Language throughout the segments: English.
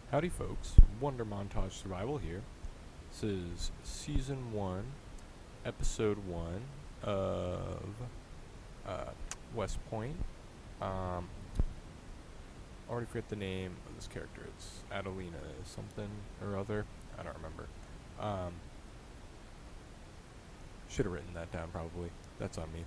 Howdy folks, Wonder Montage Survival here. This is Season 1, Episode 1 of uh, West Point. Already forget the name of this character. It's Adelina something or other. I don't remember. Should have written that down probably. That's on me.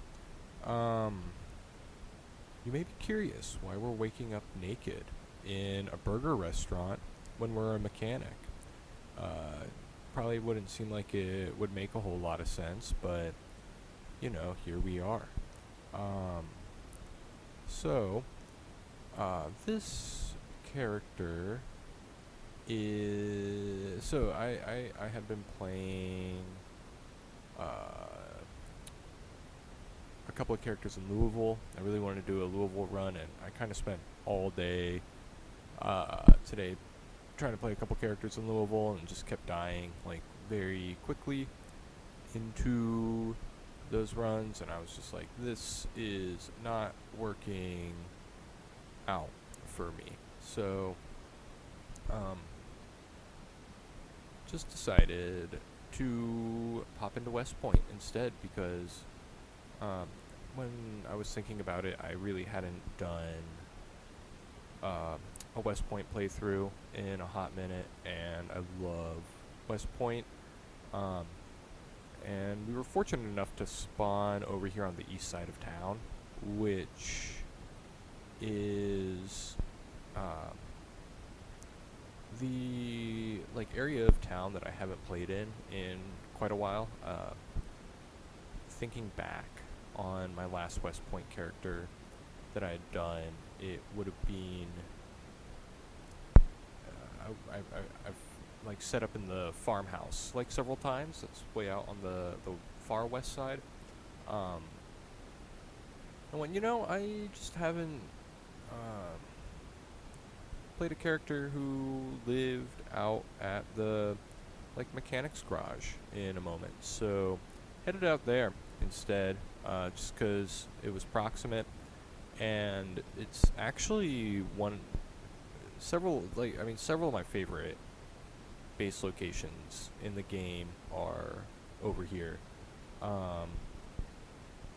You may be curious why we're waking up naked in a burger restaurant when we're a mechanic. Probably wouldn't seem like it would make a whole lot of sense, but here we are. So this character is I have been playing a couple of characters in Louisville. I really wanted to do a Louisville run, and I kind of spent all day today trying to play a couple characters in Louisville and just kept dying like very quickly into those runs, and I was just like, this is not working out for me. So just decided to pop into West Point instead because when I was thinking about it, I really hadn't done a West Point playthrough in a hot minute, and I love West Point. And we were fortunate enough to spawn over here on the east side of town, which is the area of town that I haven't played in quite a while. Thinking back on my last West Point character that I had done, it would have been I've set up in the farmhouse several times. That's way out on the far west side. And I just haven't played a character who lived out at the mechanics garage in a moment. So headed out there instead, just because it was proximate, and it's actually several of my favorite base locations in the game are over here.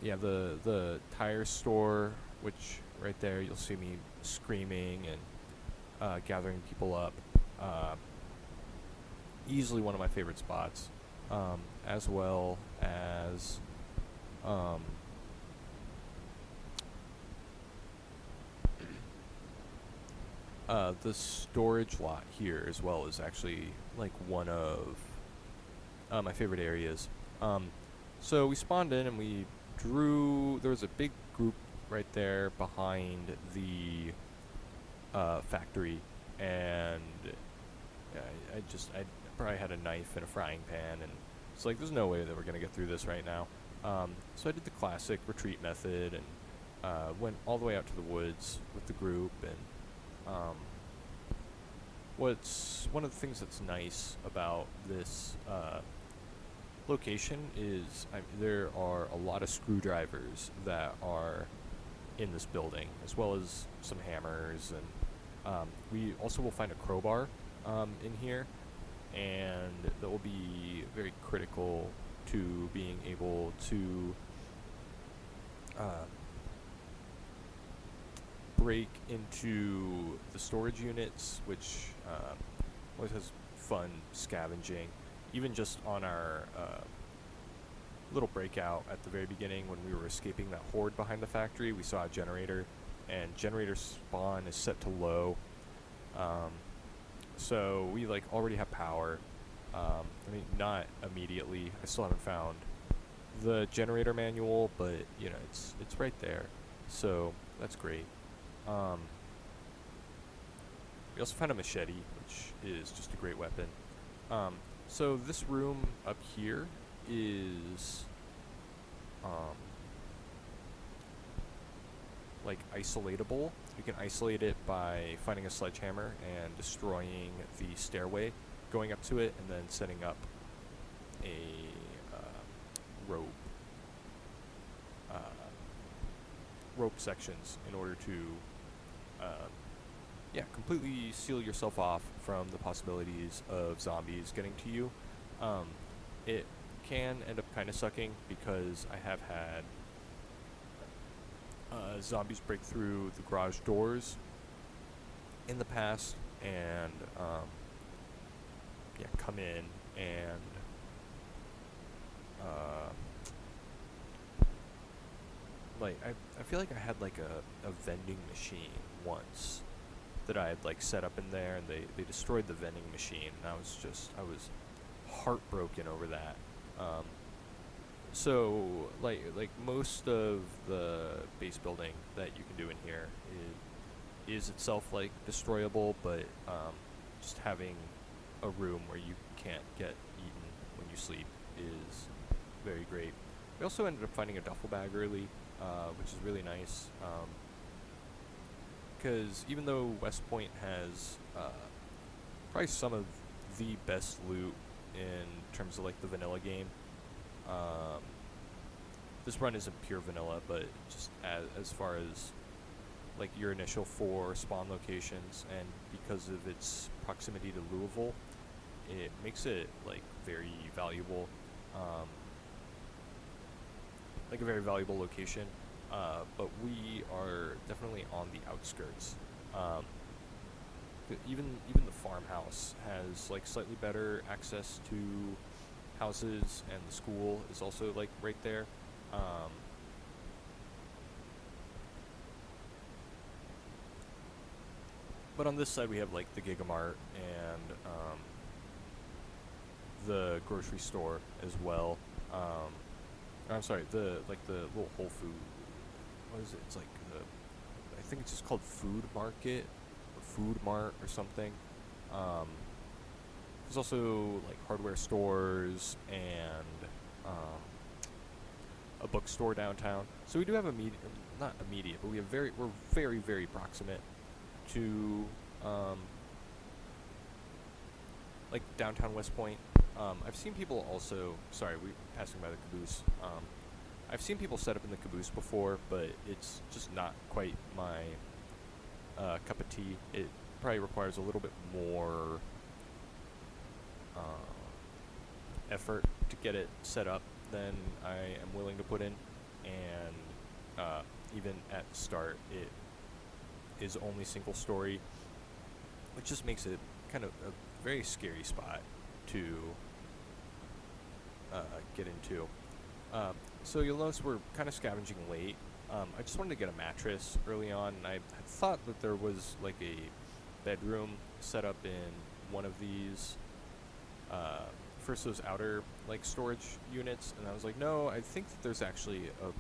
The tire store, which right there you'll see me screaming and gathering people up. Easily one of my favorite spots, as well as the storage lot here as well is actually one of my favorite areas. So we spawned in and we there was a big group right there behind the factory, and I probably had a knife and a frying pan, and it's there's no way that we're going to get through this right now. So I did the classic retreat method and went all the way out to the woods with the group. And what's one of the things that's nice about this location is there are a lot of screwdrivers that are in this building, as well as some hammers, and we also will find a crowbar in here, and that will be very critical to being able to break into the storage units, which always has fun scavenging. Even just on our little breakout at the very beginning when we were escaping that horde behind the factory, we saw a generator, and generator spawn is set to low. So we already have power. Not immediately. I still haven't found the generator manual, but it's right there. So that's great. We also found a machete, which is just a great weapon. So this room up here is isolatable. You can isolate it by finding a sledgehammer and destroying the stairway going up to it, and then setting up a rope sections in order to yeah, completely seal yourself off from the possibilities of zombies getting to you. Um, it can end up kind of sucking because I have had zombies break through the garage doors in the past and yeah, come in and uh, like I feel like I had like a vending machine once that I had like set up in there, and they destroyed the vending machine, and I was heartbroken over that. Um, so like most of the base building that you can do in here is itself like destroyable, but just having a room where you can't get eaten when you sleep is very great. We also ended up finding a duffel bag early, which is really nice. Because even though West Point has probably some of the best loot in terms of like the vanilla game, um, this run isn't pure vanilla, but just as far as like your initial 4 spawn locations, and because of its proximity to Louisville, it makes it like very valuable, um, like a very valuable location. But we are definitely on the outskirts. Um, even the farmhouse has like slightly better access to houses, and the school is also like right there. Um, but on this side we have like the Gigamart and the grocery store as well. I'm sorry, the little Whole Food. What is it? It's like I think it's just called Food Market or Food Mart or something. Um, there's also like hardware stores and a bookstore downtown. So we do have not immediate, but we're very very proximate to like downtown West Point. I've seen people also. Sorry, we passing by the caboose. I've seen people set up in the caboose before, but it's just not quite my cup of tea. It probably requires a little bit more effort to get it set up than I am willing to put in, and even at the start, it is only single story, which just makes it kind of a very scary spot to get into. So you'll notice we're kind of scavenging late. I just wanted to get a mattress early on, and I had thought that there was like a bedroom set up in one of these first those outer like storage units, and I was like, no, I think that there's actually a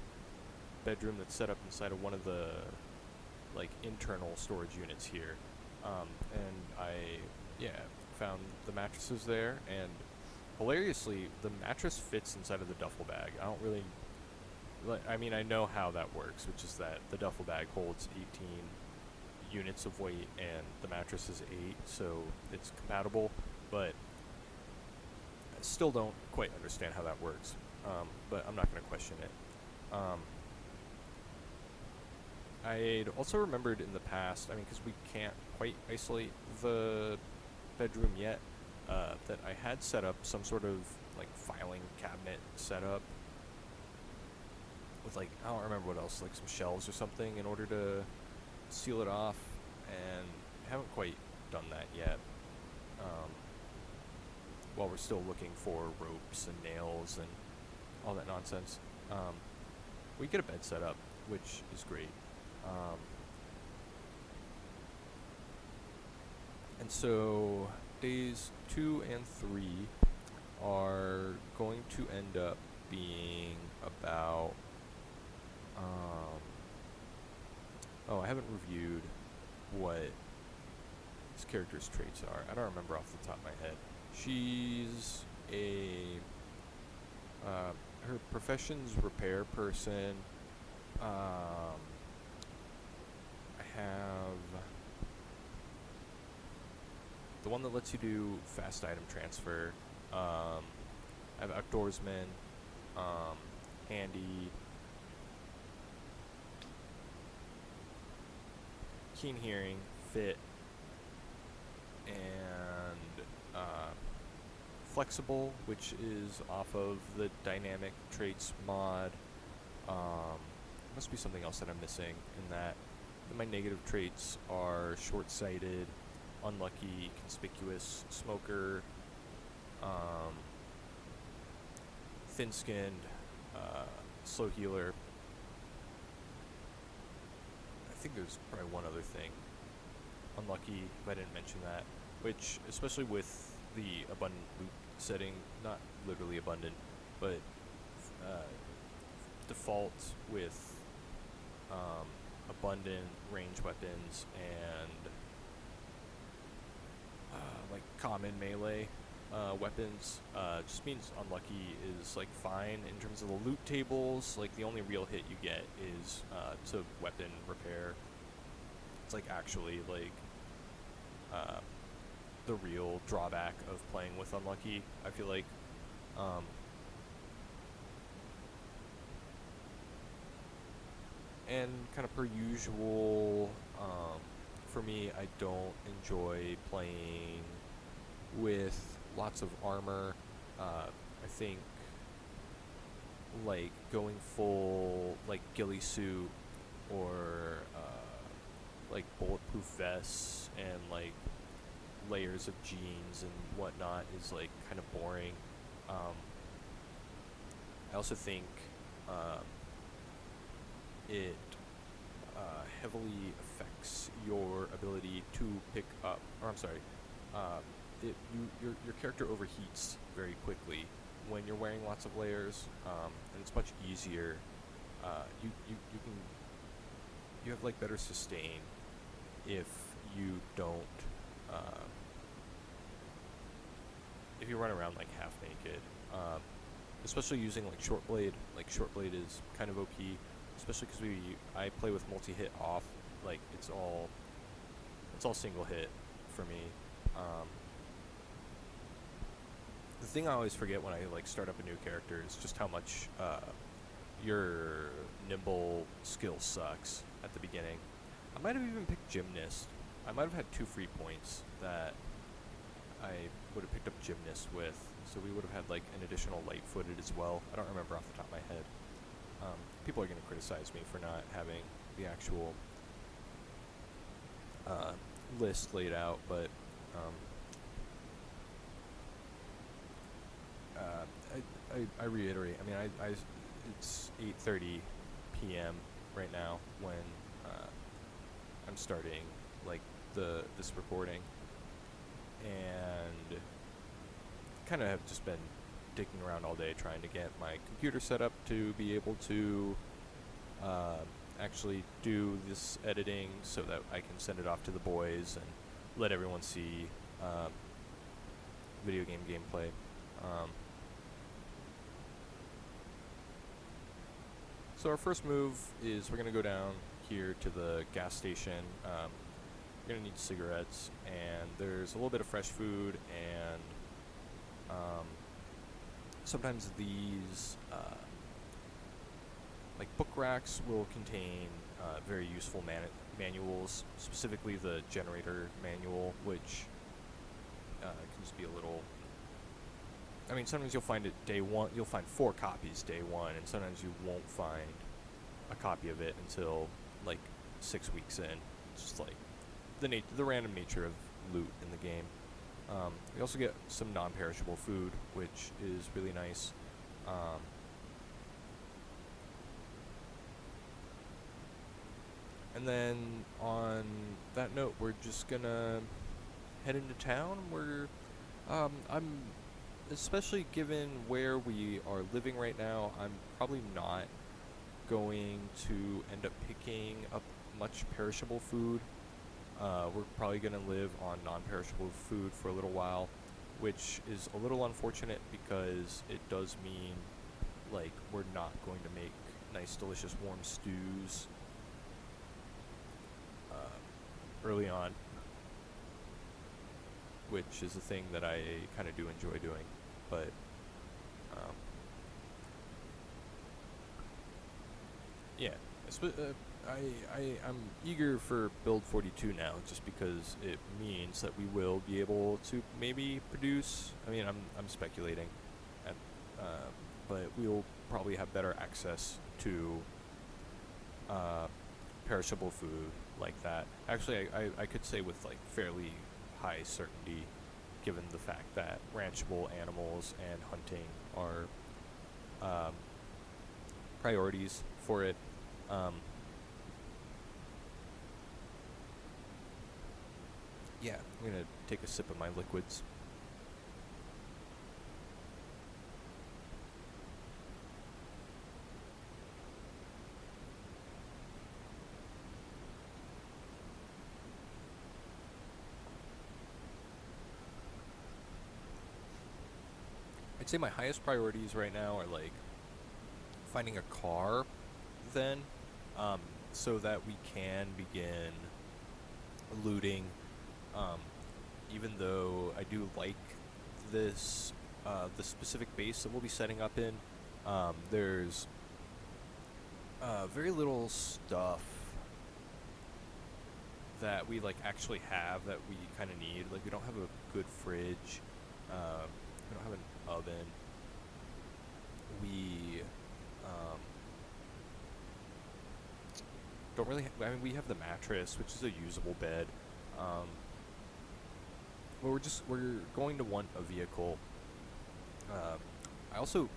bedroom that's set up inside of one of the like internal storage units here. And I found the mattresses there, and hilariously the mattress fits inside of the duffel bag. I don't really I mean, I know how that works, which is that the duffel bag holds 18 units of weight and the mattress is 8, so it's compatible, but I still don't quite understand how that works. But I'm not going to question it. I'd also remembered in the past, I mean, because we can't quite isolate the bedroom yet, that I had set up some sort of like filing cabinet setup with like, I don't remember what else, like some shelves or something in order to seal it off, and I haven't quite done that yet. While we're still looking for ropes and nails and all that nonsense. We get a bed set up, which is great. And so days 2 and 3 are going to end up being about I haven't reviewed what his character's traits are. I don't remember off the top of my head. She's her profession's repair person. I have the one that lets you do fast item transfer. I have outdoorsman, handy, keen hearing, fit, flexible, which is off of the dynamic traits mod. Must be something else that I'm missing in that. My negative traits are short-sighted, unlucky, conspicuous, smoker, thin-skinned, slow healer. I think there's probably one other thing. Unlucky, if I didn't mention that, which, especially with the abundant loot setting, not literally abundant, but default with abundant range weapons and like common melee weapons, just means unlucky is like fine in terms of the loot tables. Like the only real hit you get is to weapon repair. It's like actually like the real drawback of playing with unlucky, I feel like. And kind of per usual, for me, I don't enjoy playing with lots of armor. I think like going full like ghillie suit or like bulletproof vests and like layers of jeans and whatnot is like kind of boring. I also think it heavily affects your ability to pick up, or I'm sorry, your character overheats very quickly when you're wearing lots of layers, and it's much easier. You have like better sustain if you don't if you run around like half naked, especially using like short blade. Like short blade is kind of OP. Especially because I play with multi-hit off, like it's all single hit for me. The thing I always forget when I like start up a new character is just how much your nimble skill sucks at the beginning. I might have even picked Gymnast. I might have had 2 free points that I would have picked up Gymnast with, so we would have had like an additional light-footed as well. I don't remember off the top of my head. People are going to criticize me for not having the actual list laid out, but I reiterate. I mean, it's 8:30 p.m. right now when I'm starting like this recording, and kind of have just been digging around all day trying to get my computer set up to be able to actually do this editing so that I can send it off to the boys and let everyone see video game gameplay. So our first move is we're going to go down here to the gas station. We're going to need cigarettes, and there's a little bit of fresh food, and sometimes these like book racks will contain very useful manuals, specifically the generator manual, which can just be a little... I mean, sometimes you'll find it day one, you'll find 4 copies day one, and sometimes you won't find a copy of it until like 6 weeks in. It's just like the random nature of loot in the game. We also get some non-perishable food, which is really nice. And then on that note, we're just gonna head into town. I'm, especially given where we are living right now, I'm probably not going to end up picking up much perishable food. We're probably going to live on non-perishable food for a little while, which is a little unfortunate because it does mean like we're not going to make nice delicious warm stews early on, which is a thing that I kind of do enjoy doing, but yeah, I'm eager for build 42 now, just because it means that we will be able to maybe produce. I mean, I'm speculating, at, uh, but we will probably have better access to uh, perishable food like that. Actually, I could say with like fairly high certainty, given the fact that ranchable animals and hunting are um, priorities for it. Um, yeah, I'm gonna take a sip of my liquids. I'd say my highest priorities right now are like finding a car, then, um, so that we can begin looting. Um, Even though I do like this, the specific base that we'll be setting up in, there's very little stuff that we like actually have that we kind of need. Like we don't have a good fridge. We don't have an oven. We um, don't really. I mean, we have the mattress, which is a usable bed. Um, but we're going to want a vehicle. Uh, I also,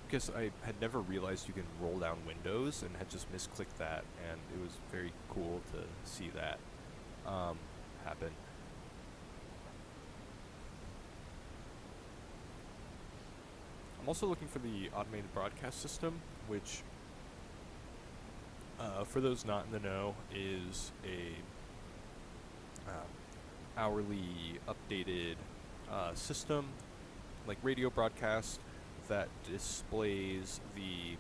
because I had never realized you can roll down windows, and had just misclicked that, and it was very cool to see that happen. I'm also looking for the automated broadcast system, which, for those not in the know, is a hourly updated system, like radio broadcast, that displays the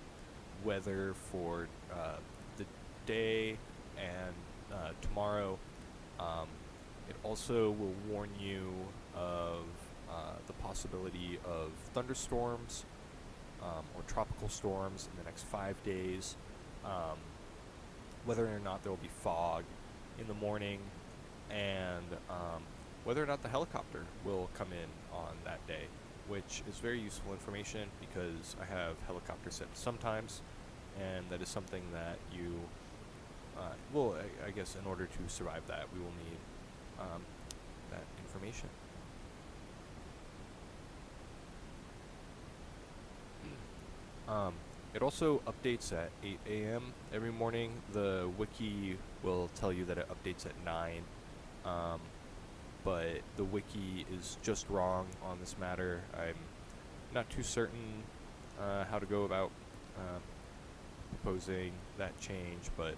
weather for the day and tomorrow. Um, it also will warn you of the possibility of thunderstorms or tropical storms in the next 5 days, um, whether or not there will be fog in the morning, and whether or not the helicopter will come in on that day, which is very useful information because I have helicopter sets sometimes, and that is something that you, well, I guess in order to survive that, we will need that information. It also updates at 8 a.m. every morning. The wiki will tell you that it updates at 9, but the wiki is just wrong on this matter. I'm not too certain how to go about proposing that change, but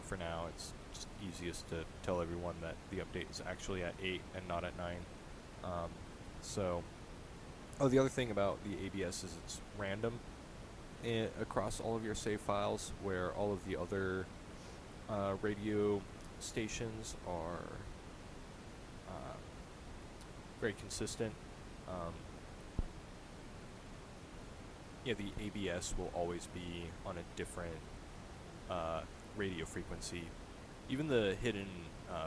for now it's just easiest to tell everyone that the update is actually at 8 and not at 9. So, the other thing about the ABS is it's random across all of your save files, where all of the other radio stations are very consistent. The ABS will always be on a different radio frequency. Even the hidden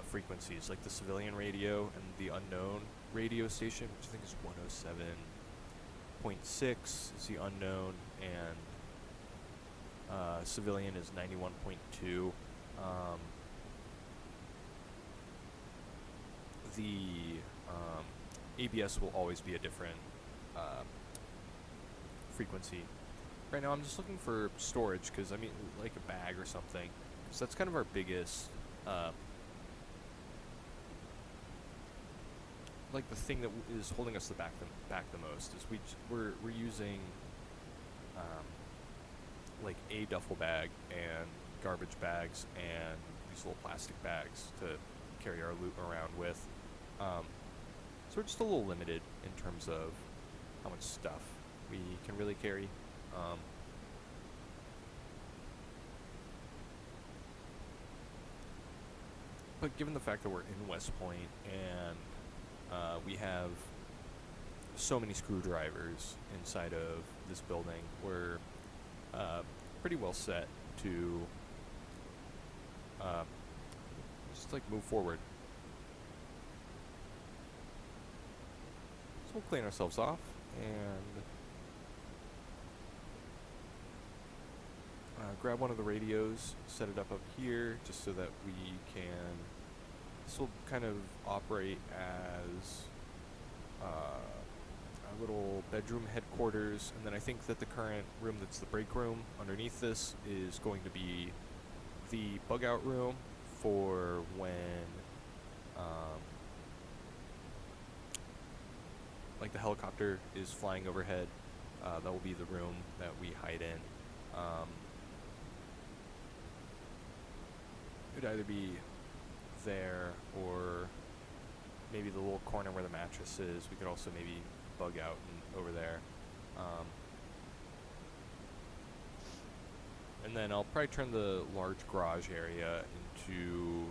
frequencies, like the civilian radio and the unknown radio station, which I think is 107.6 is the unknown, and civilian is 91.2. The ABS will always be a different frequency. Right now I'm just looking for storage, because I mean, like a bag or something. So that's kind of our biggest, like the thing that is holding us back the most is we're using like a duffel bag and garbage bags and these little plastic bags to carry our loot around with. So we're just a little limited in terms of how much stuff we can really carry. But given the fact that we're in West Point and we have so many screwdrivers inside of this building, we're pretty well set to just like move forward. So we'll clean ourselves off and grab one of the radios, set it up here just so that we can. This will kind of operate as a little bedroom headquarters, and then I think that the current room that's the break room underneath this is going to be the bug out room for when like the helicopter is flying overhead. That will be the room that we hide in. It would either be there or maybe the little corner where the mattress is. We could also maybe bug out and over there. And then I'll probably turn the large garage area into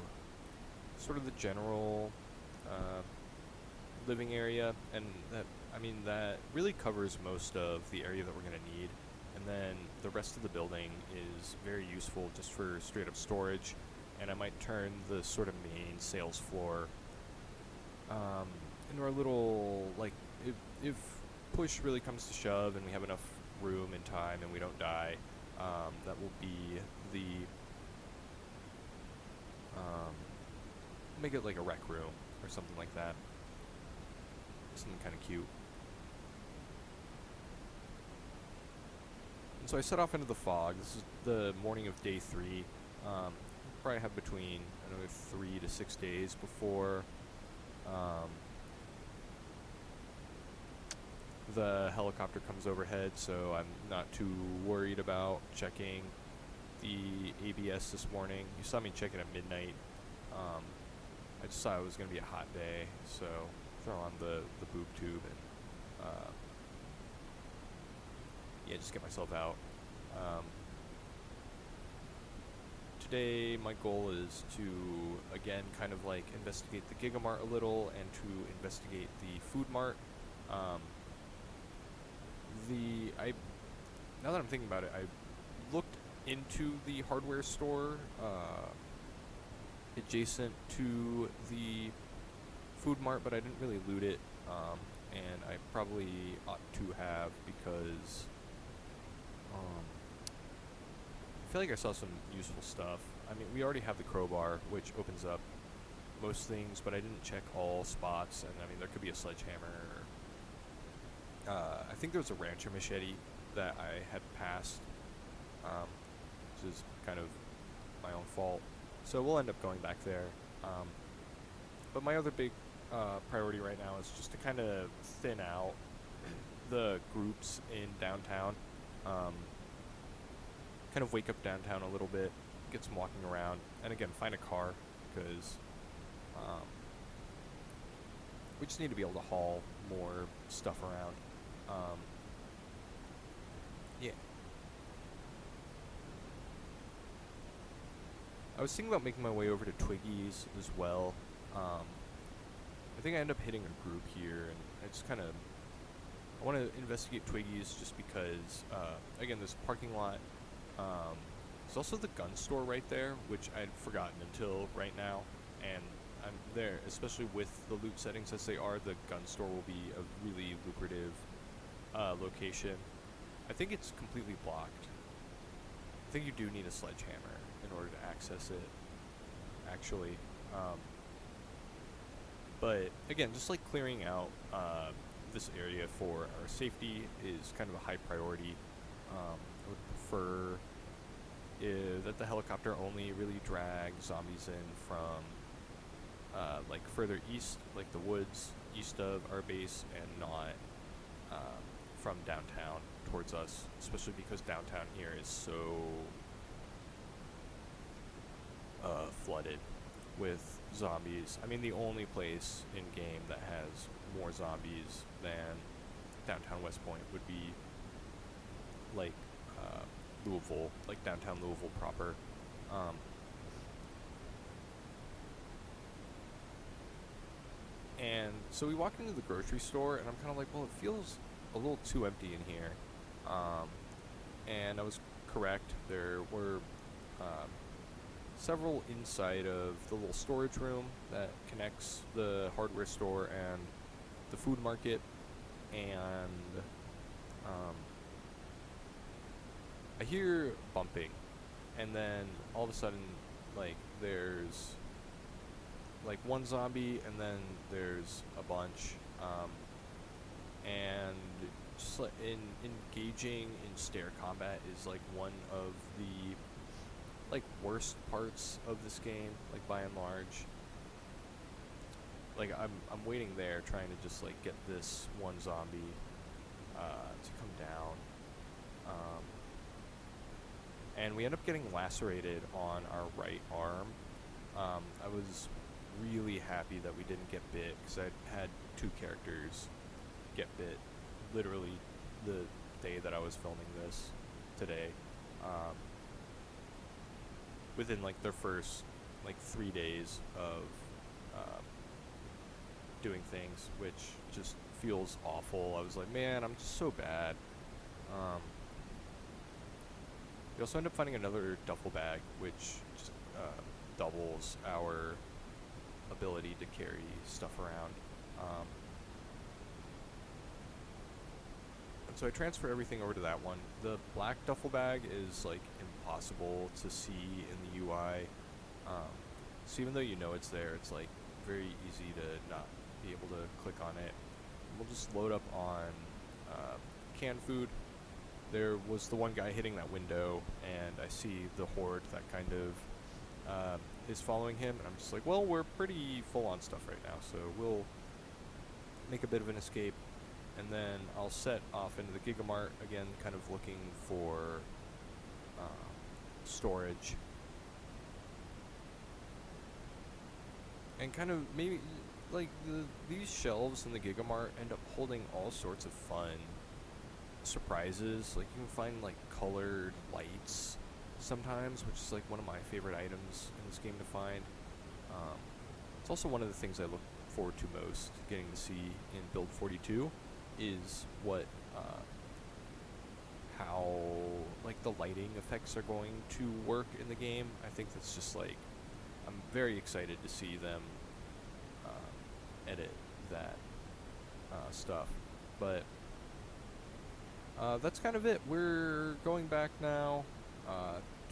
sort of the general living area, and that really covers most of the area that we're going to need. And then the rest of the building is very useful just for straight up storage. And I might turn the sort of main sales floor into our little, like, if push really comes to shove and we have enough room and time and we don't die, that will be the, make it like a rec room or something like that. Something kind of cute. And so I set off into the fog. This is the morning of day 3. Probably have between, 3 to 6 days before the helicopter comes overhead, so I'm not too worried about checking the ABS this morning. You saw me check it at midnight. I just saw it was going to be a hot day, so throw on the boob tube and just get myself out. Today my goal is to, again, kind of like investigate the Gigamart a little and to investigate the Food Mart. Now that I'm thinking about it, I looked into the hardware store adjacent to the Food Mart, but I didn't really loot it, and I probably ought to have, because I feel like I saw some useful stuff. I mean, we already have the crowbar, which opens up most things, but I didn't check all spots, and I mean, there could be a sledgehammer. I think there was a rancher machete that I had passed, which is kind of my own fault. So we'll end up going back there. But my other big priority right now is just to kind of thin out the groups in downtown. Kind of wake up downtown a little bit, get some walking around, and again, find a car, because we just need to be able to haul more stuff around. Yeah. I was thinking about making my way over to Twiggy's as well. I think I end up hitting a group here, and I just kind of, I want to investigate Twiggy's just because, again, this parking lot. There's also the gun store right there, which I'd forgotten until right now, and I'm there, especially with the loot settings as they are. The gun store will be a really lucrative location. I think it's completely blocked. I think you do need a sledgehammer in order to access it, actually. But again, just like clearing out this area for our safety is kind of a high priority. I would prefer that the helicopter only really drag zombies in from like further east, like the woods east of our base, and not from downtown towards us, especially because downtown here is so flooded with zombies. I mean, the only place in game that has more zombies than downtown West Point would be like Louisville, like downtown Louisville proper. And so we walked into the grocery store, and I'm kind of like, well, it feels a little too empty in here. And I was correct. There were several inside of the little storage room that connects the hardware store and the food market, and I hear bumping, and then all of a sudden, like, there's like one zombie, and then there's a bunch, and just like engaging in stair combat is like one of the like worst parts of this game, like by and large. Like I'm waiting there trying to just like get this one zombie to come down, and we end up getting lacerated on our right arm. I was really happy that we didn't get bit, because I had 2 characters get bit literally the day that I was filming this today, within like their first like 3 days of doing things, which just feels awful. I was like, man, I'm just so bad. We also end up finding another duffel bag, which just doubles our ability to carry stuff around. And so I transfer everything over to that one. The black duffel bag is like impossible to see in the UI. So even though you know it's there, it's like very easy to not be able to click on it. We'll just load up on canned food. There was the one guy hitting that window, and I see the horde that kind of is following him, and I'm just like, well, we're pretty full on stuff right now, so we'll make a bit of an escape, and then I'll set off into the Gigamart again, kind of looking for storage, and kind of maybe like these shelves in the Gigamart end up holding all sorts of fun surprises. Like you can find like colored lights sometimes, which is like one of my favorite items in this game to find. It's also one of the things I look forward to most getting to see in Build 42 is what how like the lighting effects are going to work in the game. I think that's just like, I'm very excited to see them edit that stuff. But that's kind of it. We're going back now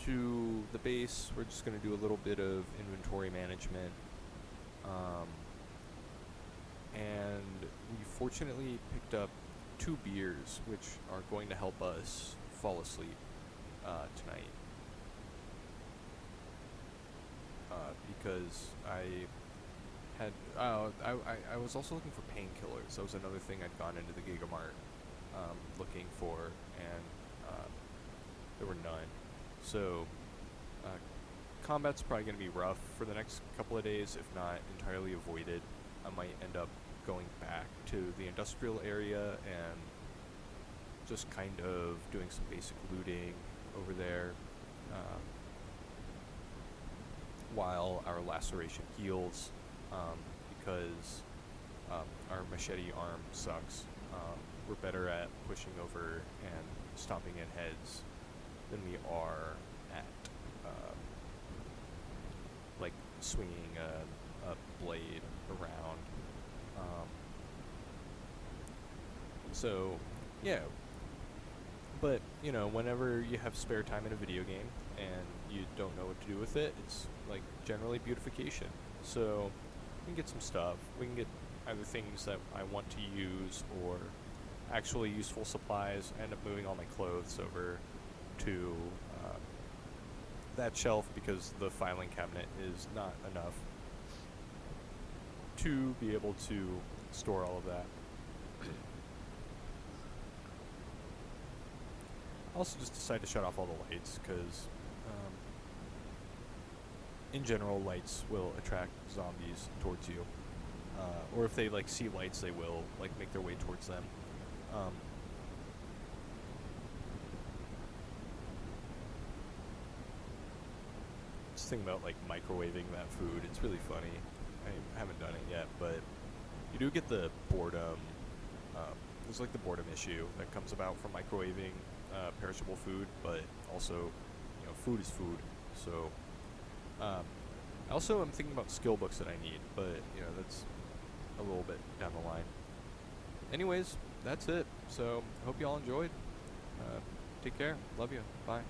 to the base. We're just going to do a little bit of inventory management. And we fortunately picked up 2 beers, which are going to help us fall asleep tonight. Because I had, I was also looking for painkillers. That was another thing I'd gone into the Gigamart looking for, and there were none. So combat's probably going to be rough for the next couple of days, if not entirely avoided. I might end up going back to the industrial area and just kind of doing some basic looting over there while our laceration heals, because our machete arm sucks. We're better at pushing over and stomping in heads than we are at like swinging a blade around. So yeah, but you know, whenever you have spare time in a video game and you don't know what to do with it, it's like generally beautification. So we can get some stuff. We can get either things that I want to use or actually useful supplies. I end up moving all my clothes over to that shelf because the filing cabinet is not enough to be able to store all of that. I also just decided to shut off all the lights because in general lights will attract zombies towards you, or if they like see lights, they will like make their way towards them. Just thinking about like microwaving that food, it's really funny. I haven't done it yet, but you do get the boredom. There's like the boredom issue that comes about from microwaving perishable food, but also, you know, food is food. So I also am thinking about skill books that I need, but that's a little bit down the line. Anyways, that's it. So I hope y'all enjoyed. Take care. Love you. Bye.